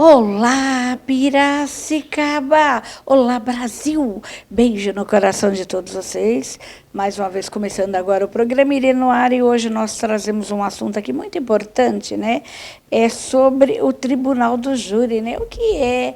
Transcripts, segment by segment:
Olá, Piracicaba! Olá, Brasil! Beijo no coração de todos vocês. Mais uma vez, começando agora o programa Irene no Ar, e hoje nós trazemos um assunto aqui muito importante, né? É sobre o Tribunal do Júri, né? O que é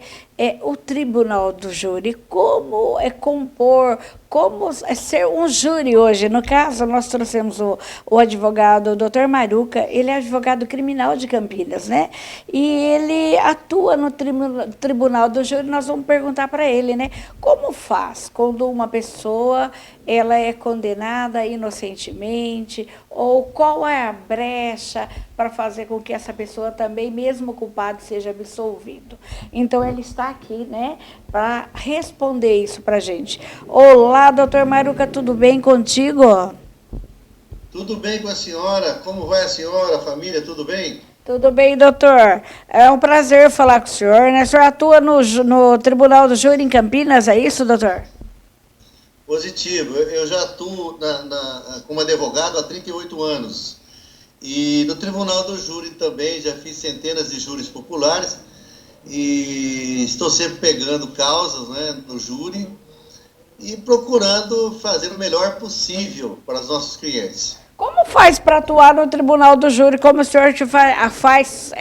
o Tribunal do Júri? Como é compor, como é ser um júri hoje? No caso, nós trouxemos o advogado, o doutor Maruca, ele é advogado criminal de Campinas, né? E ele atua no Tribunal do Júri. Nós vamos perguntar para ele, né? Como faz quando uma pessoa ela é condenada inocentemente, ou qual é a brecha para fazer com que essa pessoa também, mesmo culpada, seja absolvido. Então, ele está aqui, né, para responder isso para a gente. Olá, doutor Maruca, tudo bem contigo? Tudo bem com a senhora? Como vai a senhora, a família? Tudo bem? Tudo bem, doutor? É um prazer falar com o senhor, né? O senhor atua no Tribunal do Júri em Campinas, é isso, doutor? Positivo. Eu já atuo como advogado há 38 anos. E no Tribunal do Júri também já fiz centenas de júris populares. E estou sempre pegando causas, né, no júri e procurando fazer o melhor possível para os nossos clientes. Como faz para atuar no Tribunal do Júri? Como o senhor faz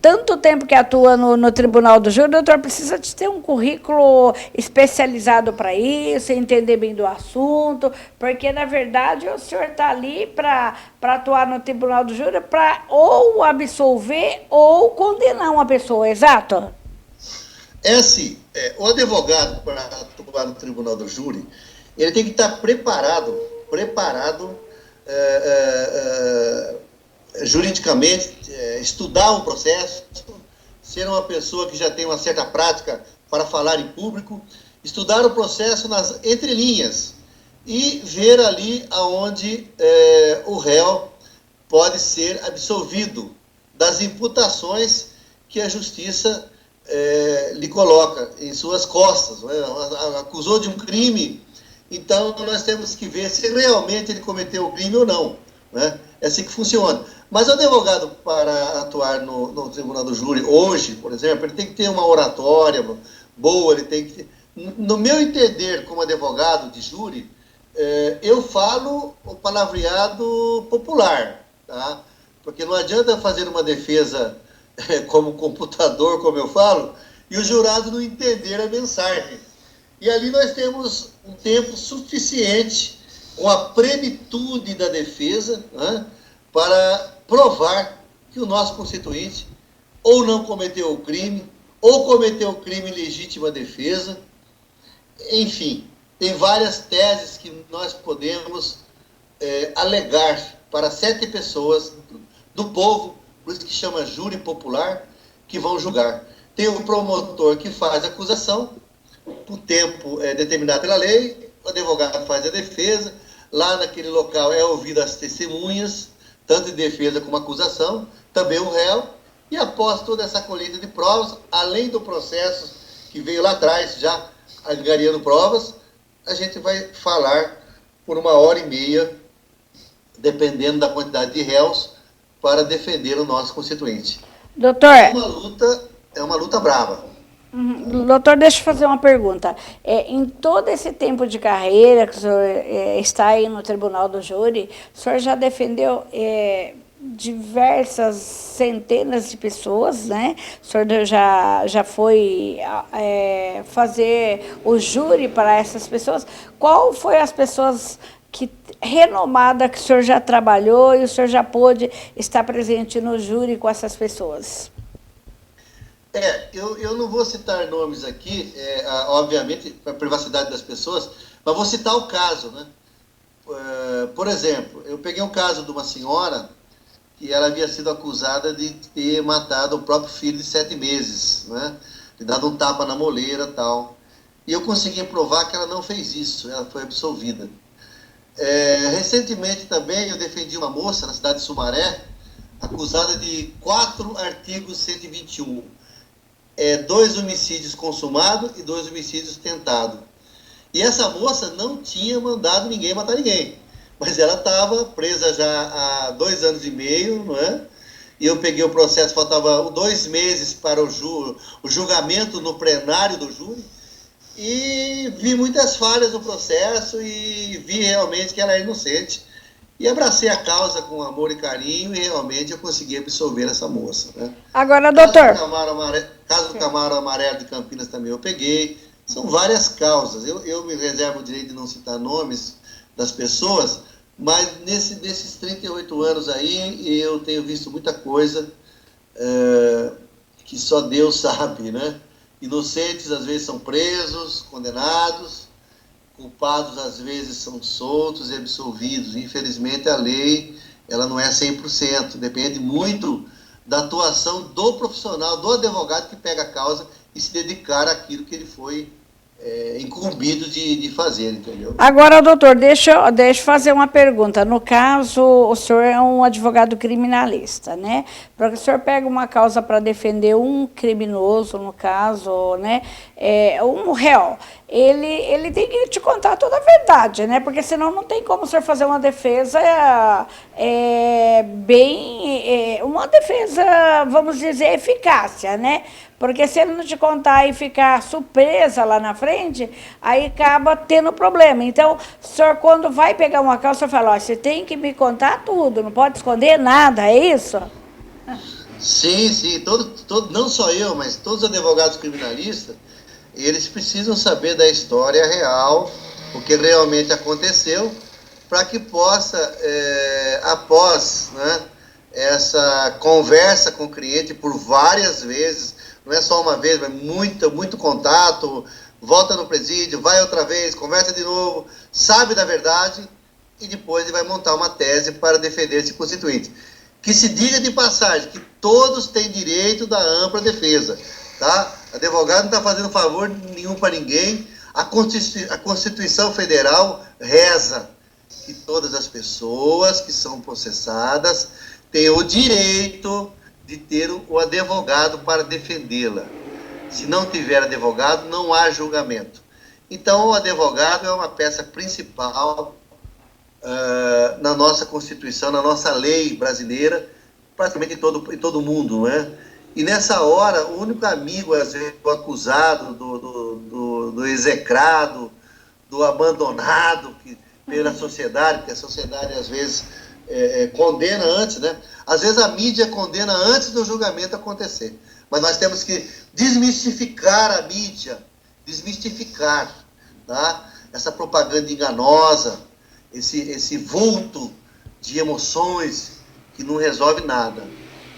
tanto tempo que atua no Tribunal do Júri, doutor, precisa de ter um currículo especializado para isso, entender bem do assunto, porque, na verdade, o senhor está ali para atuar no Tribunal do Júri para ou absolver ou condenar uma pessoa, exato? É assim, o advogado para atuar no Tribunal do Júri, ele tem que estar preparado juridicamente, estudar o processo, ser uma pessoa que já tem uma certa prática para falar em público, estudar o processo nas entrelinhas e ver ali aonde o réu pode ser absolvido das imputações que a justiça lhe coloca em suas costas. Né? Acusou de um crime, então nós temos que ver se realmente ele cometeu o crime ou não. Né? É assim que funciona. Mas o advogado, para atuar no Tribunal do Júri hoje, por exemplo, ele tem que ter uma oratória boa, ele tem que ter... No meu entender, como advogado de júri, eu falo o palavreado popular, tá? Porque não adianta fazer uma defesa como computador, como eu falo, e o jurado não entender a mensagem. E ali nós temos um tempo suficiente, com a plenitude da defesa, né, para provar que o nosso constituinte ou não cometeu o crime, ou cometeu o crime em legítima defesa. Enfim, tem várias teses que nós podemos alegar para 7 pessoas do povo, por isso que chama júri popular, que vão julgar. Tem o promotor que faz a acusação, o tempo é determinado pela lei, o advogado faz a defesa, lá naquele local é ouvida as testemunhas, tanto de defesa como acusação, também o réu, e após toda essa colheita de provas, além do processo que veio lá atrás, já angariando provas, a gente vai falar por 1h30, dependendo da quantidade de réus, para defender o nosso constituinte. Doutor, É uma luta brava. doutor, deixa eu fazer uma pergunta. Em todo esse tempo de carreira que o senhor está aí no Tribunal do Júri, o senhor já defendeu diversas centenas de pessoas, né? O senhor já foi fazer o júri para essas pessoas. Qual foi as pessoas renomada que o senhor já trabalhou e o senhor já pôde estar presente no júri com essas pessoas? Eu não vou citar nomes aqui, obviamente, para a privacidade das pessoas, mas vou citar o caso, né? Por exemplo, eu peguei um caso de uma senhora que ela havia sido acusada de ter matado o próprio filho de 7 meses, né? De dado um tapa na moleira e tal. E eu consegui provar que ela não fez isso, ela foi absolvida. Recentemente também eu defendi uma moça na cidade de Sumaré, acusada de 4 artigos 121. 2 homicídios consumados e 2 homicídios tentados. E essa moça não tinha mandado ninguém matar ninguém. Mas ela estava presa já há 2 anos e meio, não é? e eu peguei o processo, faltava 2 meses para o julgamento no plenário do júri, e vi muitas falhas no processo e vi realmente que ela é inocente. E abracei a causa com amor e carinho e realmente eu consegui absolver essa moça. Né? Agora, doutor... Caso do Camaro Amarelo de Campinas também eu peguei. São várias causas. Eu me reservo o direito de não citar nomes das pessoas, mas nesses 38 anos aí eu tenho visto muita coisa que só Deus sabe, né? Inocentes às vezes são presos, condenados, culpados às vezes são soltos e absolvidos. Infelizmente a lei ela não é 100%, depende muito da atuação do profissional, do advogado que pega a causa e se dedicar àquilo que ele foi incumbido de fazer, entendeu? Agora, doutor, deixa eu fazer uma pergunta. No caso, o senhor é um advogado criminalista, né? Para que o senhor pegue uma causa para defender um criminoso, no caso, né? Um réu, ele tem que te contar toda a verdade, né? Porque senão não tem como o senhor fazer uma defesa uma defesa, vamos dizer, eficácia, né? Porque se ele não te contar e ficar surpresa lá na frente, aí acaba tendo problema. Então, o senhor, quando vai pegar uma causa, o senhor fala, ó, você tem que me contar tudo, não pode esconder nada, é isso? Sim. Não só eu, mas todos os advogados criminalistas, eles precisam saber da história real, o que realmente aconteceu, para que possa, após, né, essa conversa com o cliente por várias vezes, não é só uma vez, mas muito contato, volta no presídio, vai outra vez, conversa de novo, sabe da verdade, e depois ele vai montar uma tese para defender esse constituinte. Que se diga de passagem, que todos têm direito da ampla defesa, tá? Advogado não está fazendo favor nenhum para ninguém, a Constituição Federal reza que todas as pessoas que são processadas têm o direito de ter o advogado para defendê-la. Se não tiver advogado, não há julgamento. Então, o advogado é uma peça principal na nossa Constituição, na nossa lei brasileira, praticamente em todo o mundo, né? E nessa hora, o único amigo, às vezes, do acusado, do execrado, do abandonado pela sociedade, porque a sociedade, às vezes, condena antes, né? Às vezes a mídia condena antes do julgamento acontecer. Mas nós temos que desmistificar a mídia, desmistificar, tá? Essa propaganda enganosa, esse vulto de emoções que não resolve nada.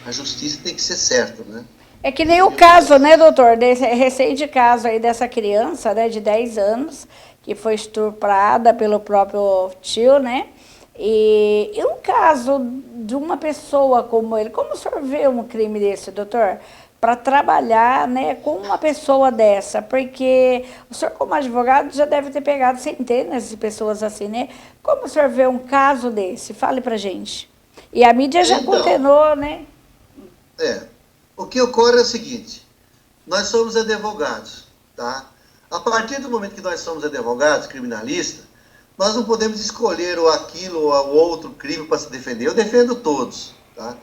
A justiça tem que ser certa, né? É que nem o caso, né, doutor, desse recente caso aí dessa criança, né, de 10 anos, que foi estuprada pelo próprio tio, né? E um caso de uma pessoa como ele, como o senhor vê um crime desse, doutor? Para trabalhar, né, com uma pessoa dessa, porque o senhor, como advogado, já deve ter pegado centenas de pessoas assim, né? Como o senhor vê um caso desse? Fale para gente. E a mídia já condenou, né? O que ocorre é o seguinte, nós somos advogados, tá? A partir do momento que nós somos advogados, criminalistas, nós não podemos escolher ou aquilo ou o outro crime para se defender. Eu defendo todos, tá?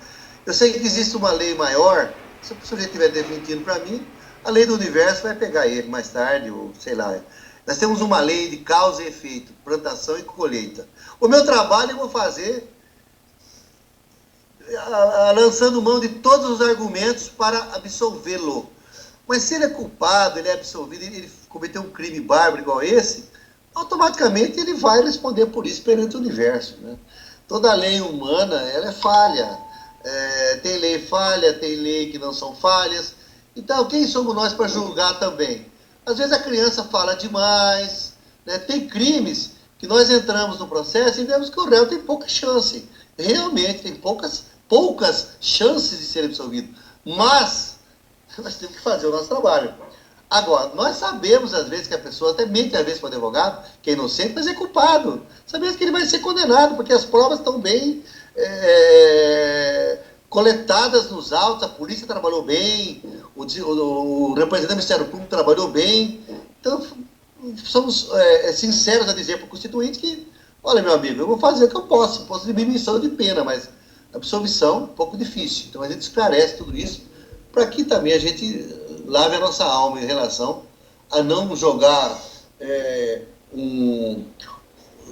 Eu sei que existe uma lei maior, se o sujeito estiver mentindo para mim, a lei do universo vai pegar ele mais tarde, ou sei lá. Nós temos uma lei de causa e efeito, plantação e colheita. O meu trabalho eu vou fazer lançando mão de todos os argumentos para absolvê-lo. Mas se ele é culpado, ele é absolvido, ele cometeu um crime bárbaro igual esse, automaticamente ele vai responder por isso perante o universo, né? Toda lei humana, ela é falha. Tem lei falha, tem lei que não são falhas. Então, quem somos nós para julgar também? Às vezes a criança fala demais, né? Tem crimes que nós entramos no processo e vemos que o réu tem pouca chance. Realmente, tem poucas chances de ser absolvido. Mas nós temos que fazer o nosso trabalho. Agora, nós sabemos, às vezes, que a pessoa até mente, às vezes, para o advogado, que é inocente, mas é culpado. Sabemos que ele vai ser condenado, porque as provas estão bem coletadas nos autos, a polícia trabalhou bem, o representante do Ministério Público trabalhou bem. Então, somos sinceros a dizer para o constituinte que, olha, meu amigo, eu vou fazer o que eu posso de diminuição de pena, mas absolvição um pouco difícil. Então a gente esclarece tudo isso para que também a gente lave a nossa alma em relação a não jogar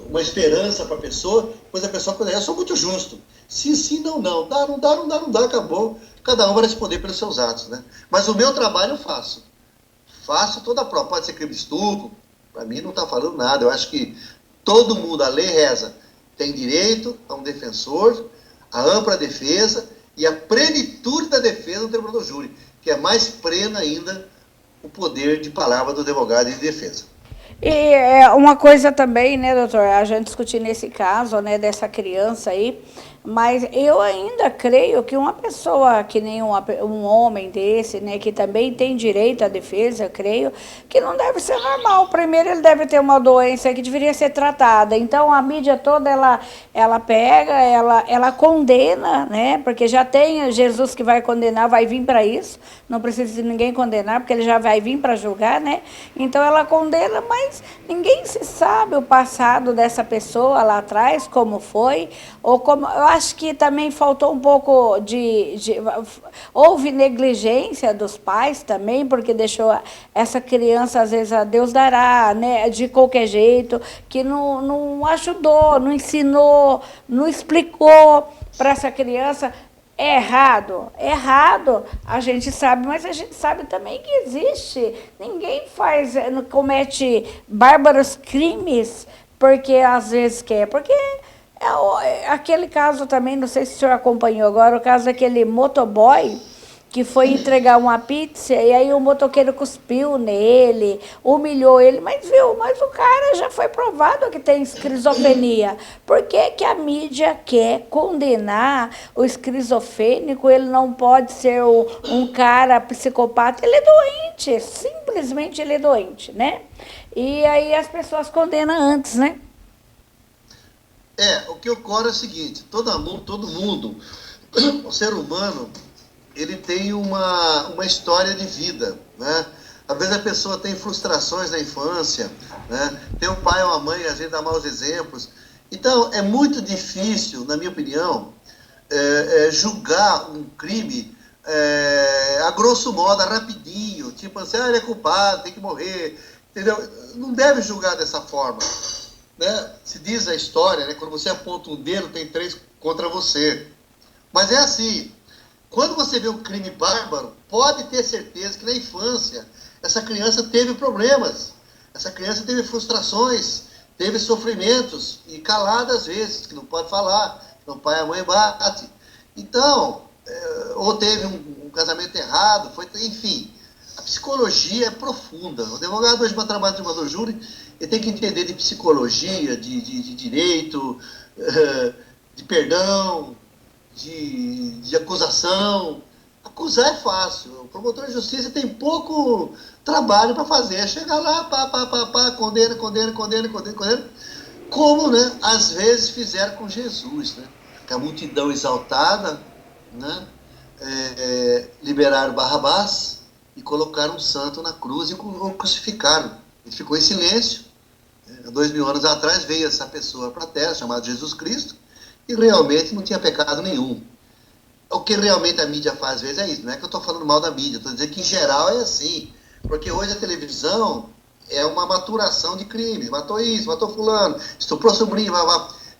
uma esperança para a pessoa, pois a pessoa fala, eu sou muito justo. Sim, sim, não, não. Dá, não dá, não dá, não dá, acabou. Cada um vai responder pelos seus atos, né? Mas o meu trabalho eu faço. Faço toda a prova. Pode ser crime de estupro, para mim não está falando nada. Eu acho que todo mundo, a lei reza, tem direito a um defensor, a ampla defesa e a plenitude da defesa do tribunal do júri, que é mais plena ainda o poder de palavra do advogado e de defesa. E é uma coisa também, né, doutor, a gente discutir nesse caso, né, dessa criança aí, mas eu ainda creio que uma pessoa que nem um homem desse, né, que também tem direito à defesa, eu creio, que não deve ser normal. Primeiro, ele deve ter uma doença que deveria ser tratada. Então, a mídia toda, ela pega, ela condena, né, porque já tem Jesus que vai condenar, vai vir para isso, não precisa de ninguém condenar, porque ele já vai vir para julgar, né? Então, ela condena, mas ninguém se sabe o passado dessa pessoa lá atrás, como foi, ou como... Eu acho que também faltou um pouco houve negligência dos pais também, porque deixou essa criança, às vezes, a Deus dará, né, de qualquer jeito, que não ajudou, não ensinou, não explicou para essa criança. É errado, a gente sabe, mas a gente sabe também que existe. Ninguém comete bárbaros crimes porque às vezes quer, porque aquele caso também, não sei se o senhor acompanhou agora, o caso daquele motoboy que foi entregar uma pizza e aí o motoqueiro cuspiu nele, humilhou ele, mas o cara já foi provado que tem esquizofrenia. Por que que a mídia quer condenar o esquizofrênico? Ele não pode ser um cara psicopata, ele é doente, simplesmente ele é doente, né? E aí as pessoas condenam antes, né? O que ocorre é o seguinte, todo mundo, o ser humano, ele tem uma história de vida, né? Às vezes a pessoa tem frustrações na infância, né? Tem um pai ou uma mãe, às vezes dá maus exemplos. Então, é muito difícil, na minha opinião, julgar um crime a grosso modo, rapidinho, tipo assim, ele é culpado, tem que morrer, entendeu? Não deve julgar dessa forma, né? Se diz a história, né? Quando você aponta um dedo, tem 3 contra você. Mas é assim, quando você vê um crime bárbaro, pode ter certeza que na infância essa criança teve problemas, essa criança teve frustrações, teve sofrimentos, e calada às vezes, que não pode falar, que o pai e a mãe bate. Então, ou teve um casamento errado, enfim, a psicologia é profunda. O advogado hoje, para trabalhar no tribunal do júri, ele tem que entender de psicologia, de direito, de perdão, de acusação. Acusar é fácil. O promotor de justiça tem pouco trabalho para fazer. Chega lá, condena, como, né, às vezes fizeram com Jesus, né? Que a multidão exaltada, né, liberaram Barrabás e colocaram um santo na cruz e o crucificaram. Ele ficou em silêncio. Há 2000 anos atrás veio essa pessoa para a Terra, chamada Jesus Cristo, e realmente não tinha pecado nenhum. O que realmente a mídia faz às vezes é isso. Não é que eu estou falando mal da mídia, estou dizendo que em geral é assim. Porque hoje a televisão é uma maturação de crimes. Matou isso, matou fulano, estuprou sobrinho,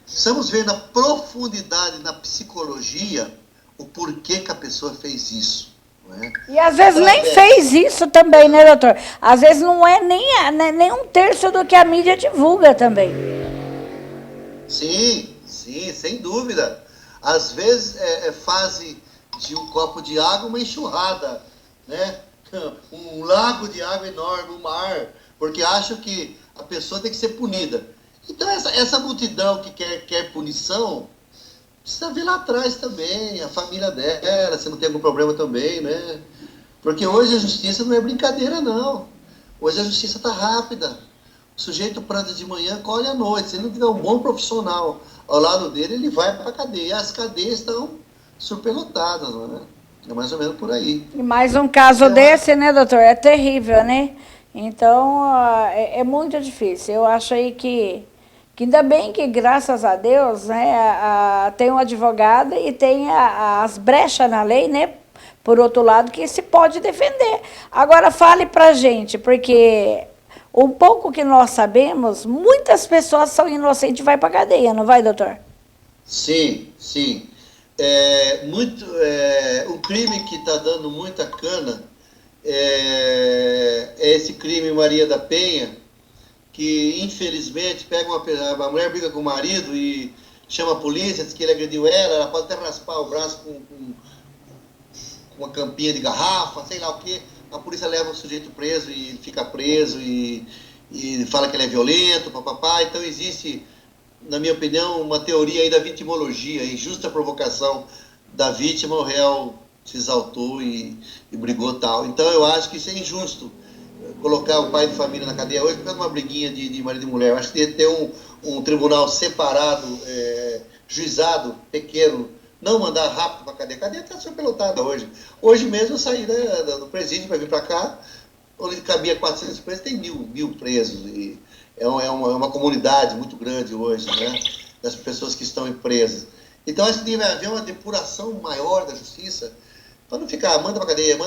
Precisamos ver na profundidade, na psicologia, o porquê que a pessoa fez isso. Não é? E às vezes nem fez isso também, né, doutor? Às vezes não é nem um terço do que a mídia divulga também. Sim, sem dúvida. Às vezes fase de um copo de água uma enxurrada, né? Um lago de água enorme, um mar, porque acham que a pessoa tem que ser punida. Então essa multidão que quer punição, precisa ver lá atrás também, a família dela, se não tem algum problema também, né? Porque hoje a justiça não é brincadeira, não. Hoje a justiça está rápida. O sujeito planta de manhã, colhe à noite. Se ele não tiver um bom profissional ao lado dele, ele vai para a cadeia. E as cadeias estão superlotadas, não é? É mais ou menos por aí. E mais um caso desse, né, doutor? É terrível, né? Então, é muito difícil. Eu acho aí que Que ainda bem que, graças a Deus, né, tem um advogado e tem as brechas na lei, né, por outro lado, que se pode defender. Agora, fale para a gente, porque o pouco que nós sabemos, muitas pessoas são inocentes e vai para a cadeia, não vai, doutor? Sim, sim. Um crime que está dando muita cana é esse crime Maria da Penha, que infelizmente a mulher briga com o marido e chama a polícia, diz que ele agrediu ela pode até raspar o braço com uma campinha de garrafa, sei lá o quê. A polícia leva o sujeito preso e ele fica preso e fala que ele é violento, papapá. Então existe, na minha opinião, uma teoria aí da vitimologia, injusta provocação da vítima, o réu se exaltou e brigou tal. Então eu acho que isso é injusto, colocar o pai de família na cadeia hoje por causa de uma briguinha de marido e mulher. Eu acho que ia ter um tribunal separado, juizado, pequeno, não mandar rápido para a cadeia. A cadeia está superlotada hoje. Hoje mesmo eu saí do presídio para vir para cá, onde cabia 400 presos, tem mil presos. E é uma comunidade muito grande hoje, né, das pessoas que estão presas. Então acho que deve haver uma depuração maior da justiça, para não ficar, manda para a cadeia.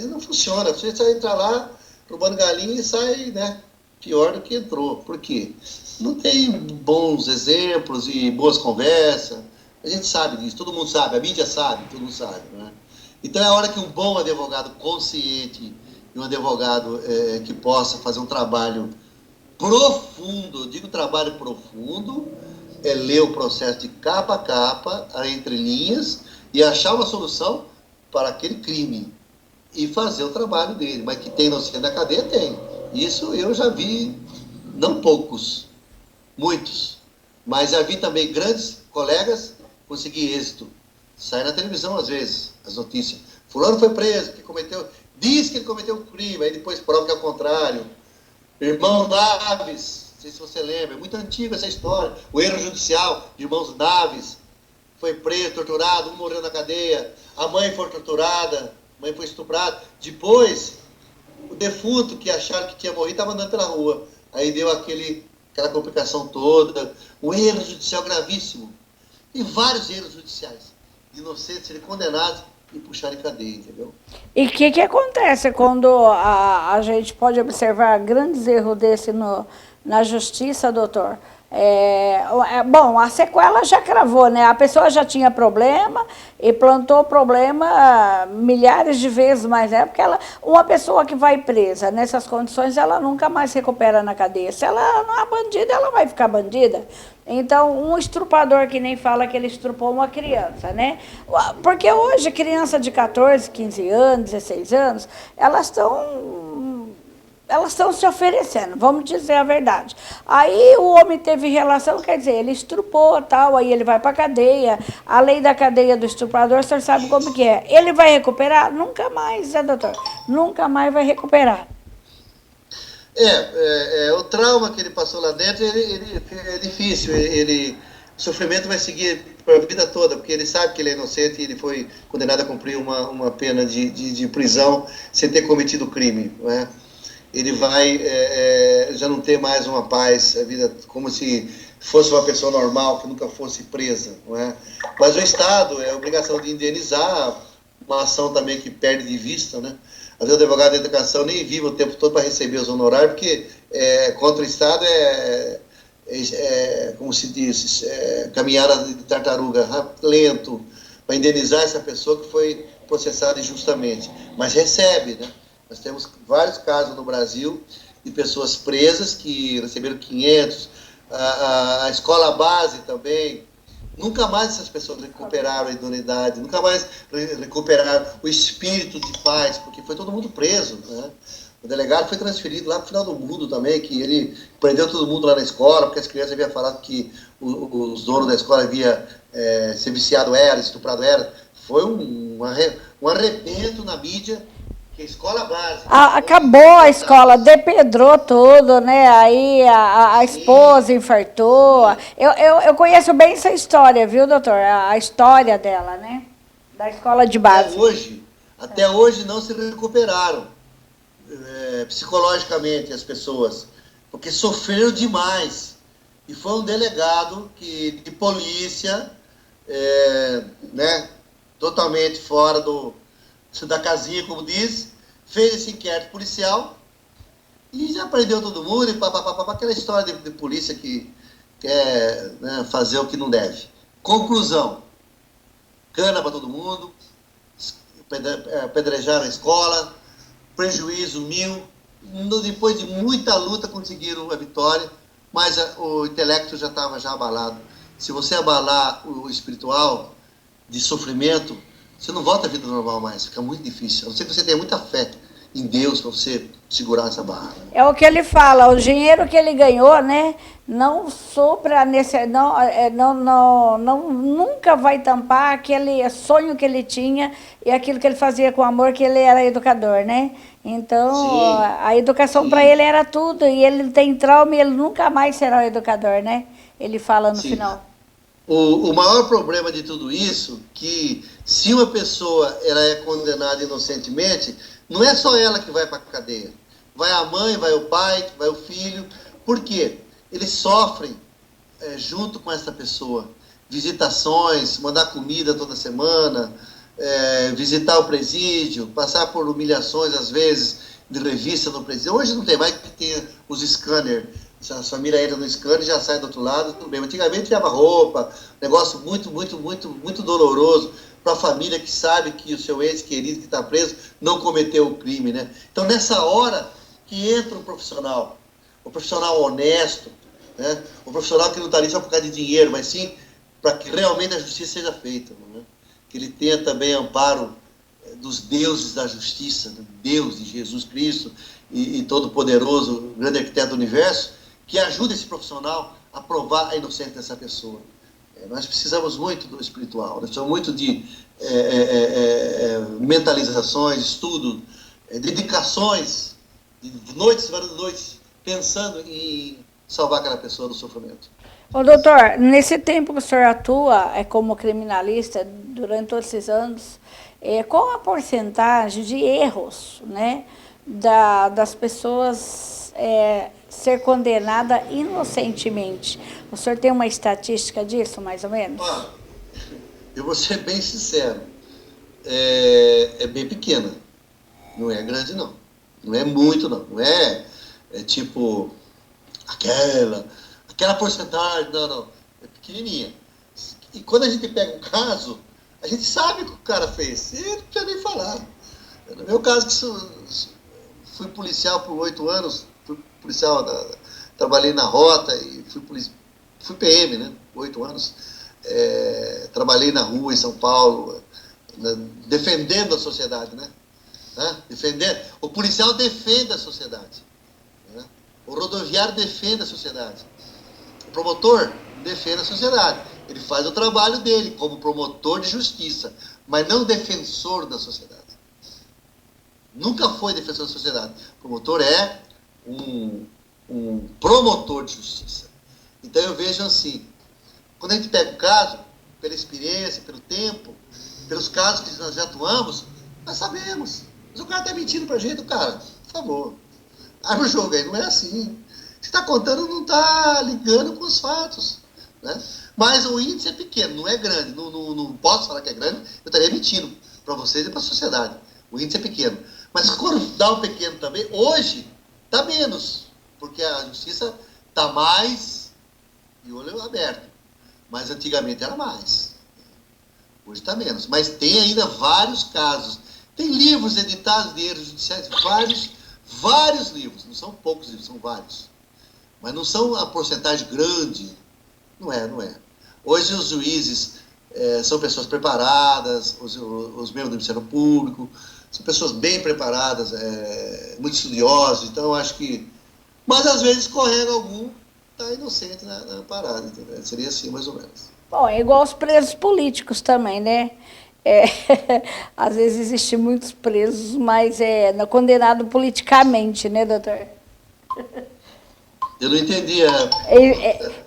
Não funciona. Você só entra lá, roubando galinha e sai, né, pior do que entrou. Por quê? Não tem bons exemplos e boas conversas. A gente sabe disso, todo mundo sabe, a mídia sabe, todo mundo sabe, né? Então é a hora que um bom advogado consciente e um advogado que possa fazer um trabalho profundo, eu digo trabalho profundo, é ler o processo de capa a capa, entre linhas, e achar uma solução para aquele crime e fazer o trabalho dele. Mas que tem inocente na cadeia, tem. Isso eu já vi, não poucos, muitos. Mas já vi também grandes colegas conseguir êxito. Sai na televisão às vezes, as notícias. Fulano foi preso, diz que ele cometeu um crime, aí depois prova que é o contrário. Irmão Naves, não sei se você lembra, é muito antiga essa história. O erro judicial de irmãos Naves, foi preso, torturado, um morreu na cadeia, a mãe foi torturada, a mãe foi estuprada. Depois, o defunto que acharam que tinha morrido estava andando pela rua. Aí deu aquela complicação toda. Um erro judicial gravíssimo. E vários erros judiciais. Inocentes serem condenados e puxarem cadeia, entendeu? E o que acontece quando a gente pode observar grandes erros desse na justiça, doutor? Bom, a sequela já cravou, né? A pessoa já tinha problema e plantou problema milhares de vezes mais, né? Porque uma pessoa que vai presa nessas condições, ela nunca mais se recupera na cadeia. Se ela não é bandida, ela vai ficar bandida. Então, um estrupador que nem fala que ele estrupou uma criança, né? Porque hoje, criança de 14, 15 anos, 16 anos, elas estão se oferecendo, vamos dizer a verdade. Aí o homem teve relação, quer dizer, ele estrupou, tal, aí ele vai para a cadeia. A lei da cadeia do estuprador, o senhor sabe como que é. Ele vai recuperar? Nunca mais, né, doutor? Nunca mais vai recuperar. O trauma que ele passou lá dentro, ele é difícil, o sofrimento vai seguir para a vida toda, porque ele sabe que ele é inocente e ele foi condenado a cumprir uma pena de prisão sem ter cometido crime, não é? Ele vai já não ter mais uma paz, a vida como se fosse uma pessoa normal, que nunca fosse presa, não é? Mas o Estado é a obrigação de indenizar, uma ação também que perde de vista, né? Às vezes o advogado da educação nem vive o tempo todo para receber os honorários, porque contra o Estado como se diz, caminhada de tartaruga, lento, para indenizar essa pessoa que foi processada injustamente. Mas recebe, né? Nós temos vários casos no Brasil de pessoas presas que receberam 500, a escola base também. Nunca mais essas pessoas recuperaram a idoneidade, nunca mais recuperaram o espírito de paz, porque foi todo mundo preso, né? O delegado foi transferido lá para o final do mundo também, que ele prendeu todo mundo lá na escola, porque as crianças haviam falado que os donos da escola haviam ser viciado estuprado. Foi um arrebento na mídia, que a escola base... Acabou a escola, depedrou tudo, né? Aí a esposa infartou. Eu conheço bem essa história, viu, doutor? A história dela, né? Da escola de base. Até hoje não se recuperaram psicologicamente as pessoas, porque sofreram demais. E foi um delegado de polícia, né, totalmente fora da casinha, como diz, fez esse inquérito policial e já prendeu todo mundo, e aquela história de polícia que quer, né, fazer o que não deve. Conclusão, cana para todo mundo, apedrejaram a escola, prejuízo 1.000, depois de muita luta conseguiram a vitória, mas o intelecto já estava abalado. Se você abalar o espiritual de sofrimento, você não volta à vida normal mais, fica muito difícil. A não ser que você tenha muita fé em Deus para você segurar essa barra. É o que ele fala, o dinheiro que ele ganhou, né, não supra nunca vai tampar aquele sonho que ele tinha e aquilo que ele fazia com amor, que ele era educador, né? Então, Sim, a educação para sim, ele era tudo, e ele tem trauma e ele nunca mais será um educador, né? Ele fala no sim. final. O maior problema de tudo isso, que se uma pessoa ela é condenada inocentemente, não é só ela que vai para a cadeia. Vai a mãe, vai o pai, vai o filho. Por quê? Eles sofrem junto com essa pessoa. Visitações, mandar comida toda semana, visitar o presídio, passar por humilhações, às vezes, de revista no presídio. Hoje não tem mais, que tem os scanners. Se a família entra no scanner e já sai do outro lado, tudo bem. Antigamente tirava roupa, negócio muito doloroso para a família que sabe que o seu ente querido que está preso não cometeu o crime, né? Então, nessa hora que entra o profissional honesto, né? O profissional que não está ali só por causa de dinheiro, mas sim para que realmente a justiça seja feita, né? Que ele tenha também amparo dos deuses da justiça, do Deus de Jesus Cristo e Todo-Poderoso, grande arquiteto do universo, que ajude esse profissional a provar a inocência dessa pessoa. Nós precisamos muito do espiritual, nós precisamos muito de mentalizações, estudo, dedicações, de noites, várias noites, pensando em salvar aquela pessoa do sofrimento. Ô, doutor, nesse tempo que o senhor atua como criminalista, durante todos esses anos, qual a porcentagem de erros, né, das pessoas ser condenada inocentemente? O senhor tem uma estatística disso, mais ou menos? Eu vou ser bem sincero, é bem pequena, não é grande não, não é muito não, não é tipo aquela porcentagem, não, é pequenininha. E quando a gente pega um caso, a gente sabe o que o cara fez, e não precisa nem falar. No meu caso, fui policial por 8 anos, fui policial, trabalhei na rota e fui PM, né, 8 anos. Trabalhei na rua em São Paulo, defendendo a sociedade, né? O policial defende a sociedade, né? O rodoviário defende a sociedade, o promotor defende a sociedade. Ele faz o trabalho dele como promotor de justiça, mas não defensor da sociedade. Nunca foi defensor da sociedade. O promotor é um promotor de justiça. Então eu vejo assim, quando a gente pega o caso, pela experiência, pelo tempo, pelos casos que nós já atuamos, nós sabemos. Mas o cara está mentindo pra gente, cara, por favor. Abre o jogo aí, não é assim. Você está contando, não está ligando com os fatos, né? Mas o índice é pequeno, não é grande. Não posso falar que é grande, eu estaria mentindo para vocês e para a sociedade. O índice é pequeno. Mas quando dá um pequeno também, hoje está menos, porque a justiça está mais de olho aberto. Mas antigamente era mais. Hoje está menos. Mas tem ainda vários casos. Tem livros editados de erros judiciais, vários livros. Não são poucos livros, são vários. Mas não são a porcentagem grande. Não é. Hoje os juízes são pessoas preparadas, os membros do Ministério Público, são pessoas bem preparadas, muito estudiosos. Então, eu acho que... Mas, às vezes, escorrega algum, está inocente na parada, entendeu? Seria assim, mais ou menos. Bom, é igual os presos políticos também, né? Às vezes existem muitos presos, mas condenado politicamente, né, doutor? Eu não entendi.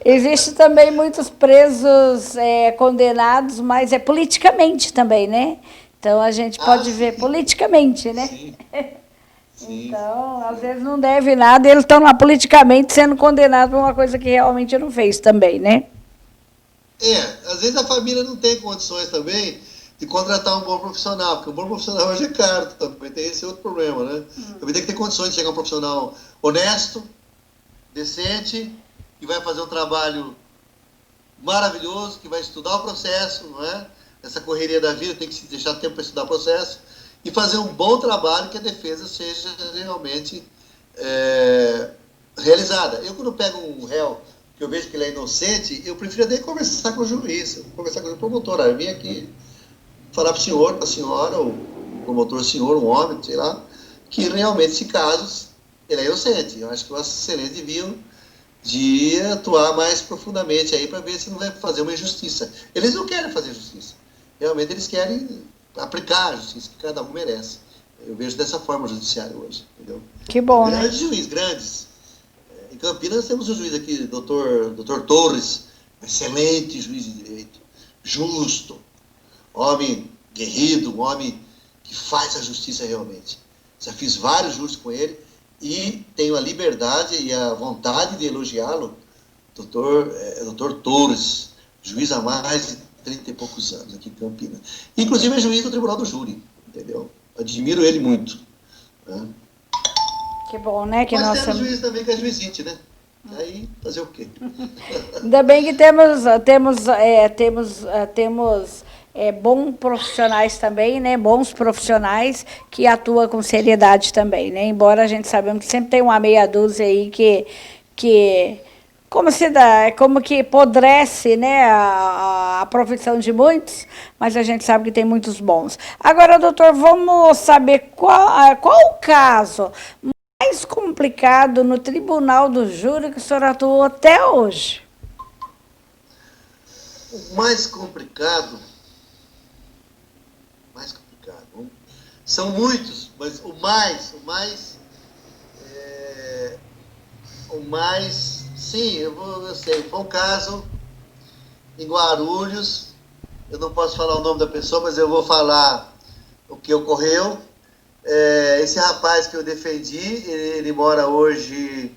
Existe também muitos presos condenados, mas politicamente também, né? Então a gente pode ver politicamente, né? Sim. Sim. Então, às vezes não deve nada e eles estão lá politicamente sendo condenados por uma coisa que realmente não fez também, né? Às vezes a família não tem condições também de contratar um bom profissional, porque um bom profissional hoje é caro também, tem esse outro problema, né? Também tem que ter condições de chegar um profissional honesto, decente, que vai fazer um trabalho maravilhoso, que vai estudar o processo, não é? Essa correria da vida tem que se deixar tempo para estudar o processo e fazer um bom trabalho, que a defesa seja realmente realizada. Eu, quando pego um réu que eu vejo que ele é inocente, eu prefiro até conversar com o juiz, conversar com o promotor. Eu vim aqui falar para o senhor, para a senhora, o promotor, senhor, um homem, sei lá, que realmente, esse caso, ele é inocente. Eu acho que Vossa Excelência deviam de atuar mais profundamente aí para ver se não vai fazer uma injustiça. Eles não querem fazer justiça. Realmente eles querem aplicar a justiça que cada um merece. Eu vejo dessa forma o judiciário hoje, entendeu? Que bom, Grandes né? juízes, grandes. Em Campinas temos um juiz aqui, doutor Torres, excelente juiz de direito, justo, homem guerrido, um homem que faz a justiça realmente. Já fiz vários juros com ele e tenho a liberdade e a vontade de elogiá-lo, doutor Torres, juiz há mais de 30 e poucos anos aqui em Campinas. Inclusive é juiz do Tribunal do Júri, entendeu? Admiro ele muito. Né? Que bom, né? Que Mas nossa... temos juiz também que é juizite, né? Aí, fazer o quê? Ainda bem que temos bons profissionais também, né? Bons profissionais que atuam com seriedade também, né? Embora a gente sabemos que sempre tem uma meia dúzia aí que como que apodrece, né, a profissão de muitos, mas a gente sabe que tem muitos bons. Agora, doutor, vamos saber qual o caso mais complicado no Tribunal do Júri que o senhor atuou até hoje? O mais complicado, são muitos, mas sim, eu sei, foi um caso em Guarulhos, eu não posso falar o nome da pessoa, mas eu vou falar o que ocorreu. Esse rapaz que eu defendi, ele mora hoje,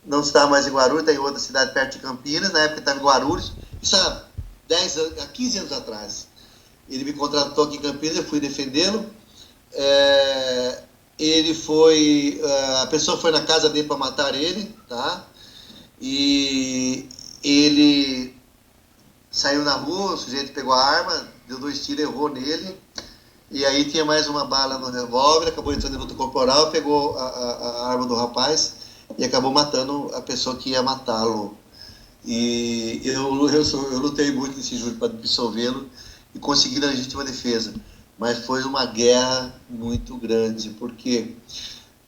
não está mais em Guarulhos, está em outra cidade perto de Campinas, na época estava em Guarulhos, isso há 15 anos atrás. Ele me contratou aqui em Campinas, eu fui defendê-lo. A pessoa foi na casa dele para matar ele, tá? E ele saiu na rua, o sujeito pegou a arma, deu 2 tiros, errou nele, e aí tinha mais uma bala no revólver, acabou entrando em luta corporal, pegou a arma do rapaz e acabou matando a pessoa que ia matá-lo. E eu lutei muito nesse júri para absolvê-lo e consegui a legítima defesa. Mas foi uma guerra muito grande, porque,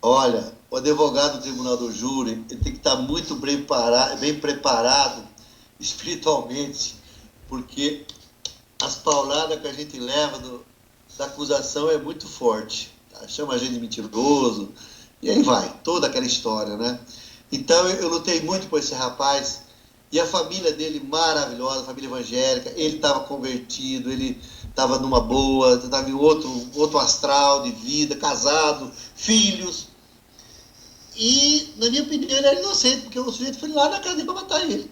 olha, o advogado do Tribunal do Júri ele tem que estar muito bem preparado espiritualmente, porque as pauladas que a gente leva da acusação é muito forte. Tá? Chama a gente de mentiroso, e aí vai, toda aquela história, né? Então eu lutei muito por esse rapaz, e a família dele maravilhosa, a família evangélica, ele estava convertido, ele estava numa boa, estava em outro astral de vida, casado, filhos. E, na minha opinião, ele era inocente, porque o sujeito foi lá na casa dele para matar ele.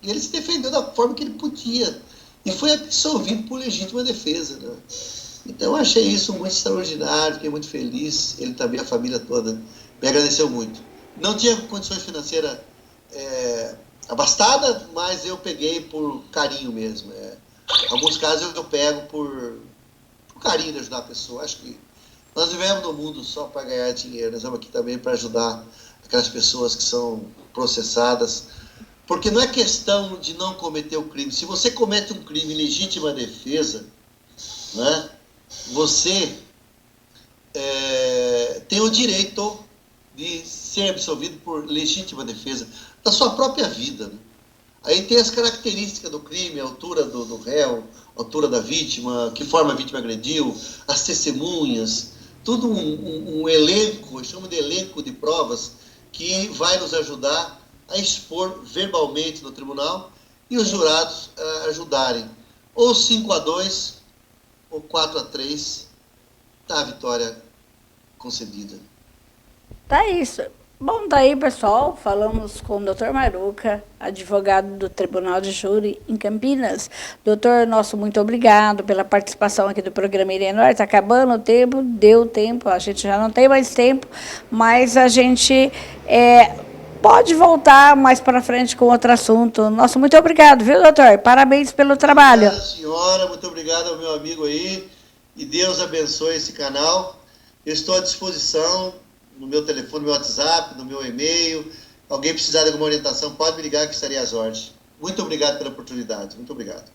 E ele se defendeu da forma que ele podia. E foi absolvido por legítima defesa. Né? Então, eu achei isso muito extraordinário, fiquei muito feliz. Ele também, a família toda, me agradeceu muito. Não tinha condições financeiras abastadas, mas eu peguei por carinho mesmo. Alguns casos eu pego por carinho de ajudar a pessoa. Acho que nós vivemos no mundo só para ganhar dinheiro. Nós estamos aqui também para ajudar aquelas pessoas que são processadas. Porque não é questão de não cometer o crime. Se você comete um crime em legítima defesa, né, você tem o direito de ser absolvido por legítima defesa da sua própria vida. Né? Aí tem as características do crime, a altura do réu, a altura da vítima, que forma a vítima agrediu, as testemunhas, tudo um elenco, eu chamo de elenco de provas, que vai nos ajudar a expor verbalmente no tribunal e os jurados ajudarem. Ou 5-2, ou 4-3, tá a vitória concedida. Tá isso. Bom, daí, pessoal, falamos com o doutor Maruca, advogado do Tribunal de Júri em Campinas. Doutor, nosso muito obrigado pela participação aqui do programa Irenor. Está acabando o tempo, deu tempo, a gente já não tem mais tempo, mas a gente pode voltar mais para frente com outro assunto. Nosso muito obrigado, viu, doutor? Parabéns pelo trabalho. Obrigado, senhora, muito obrigado ao meu amigo aí, e Deus abençoe esse canal. Eu estou à disposição no meu telefone, no meu WhatsApp, no meu e-mail. Alguém precisar de alguma orientação, pode me ligar que estarei às ordens. Muito obrigado pela oportunidade. Muito obrigado.